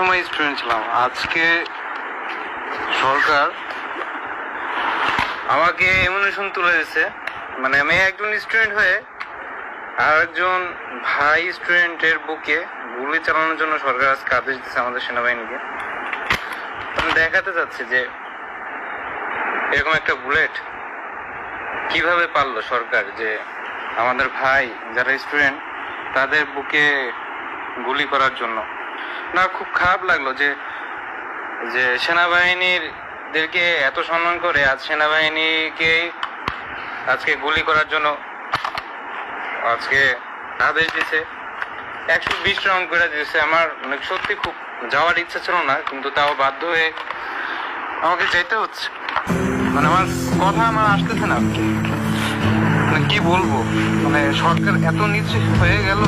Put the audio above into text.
সময় স্টুডেন্ট ছিলাম, আজকে সরকার আমাকে এমনিশন তুলে দিচ্ছে। মানে আমি একজন স্টুডেন্ট হয়ে আর একজন ভাই স্টুডেন্টের বুকে গুলি চালানোর জন্য সরকার আজকে আদেশ দিচ্ছে আমাদের সেনাবাহিনীকে। আমি দেখাতে চাচ্ছি যে এরকম একটা বুলেট কিভাবে পারলো সরকার, যে আমাদের ভাই যারা স্টুডেন্ট তাদের বুকে গুলি করার জন্য। না, খুব খারাপ লাগলো যে যে সেনাবাহিনীদেরকে এত সম্মান করে আজ সেনাবাহিনীকে আজকে গুলি করার জন্য আজকে আদেশ দিছে। 120 রাউন্ড করে দিয়েছে। আমার অনেক সত্যি খুব যাওয়ার ইচ্ছা ছিল না, কিন্তু তাও বাধ্য হয়ে আমাকে যেতে হচ্ছে। মানে আমার কথা আসতেছে না, মানে কি বলবো, মানে সরকার এত নিচে হয়ে গেল।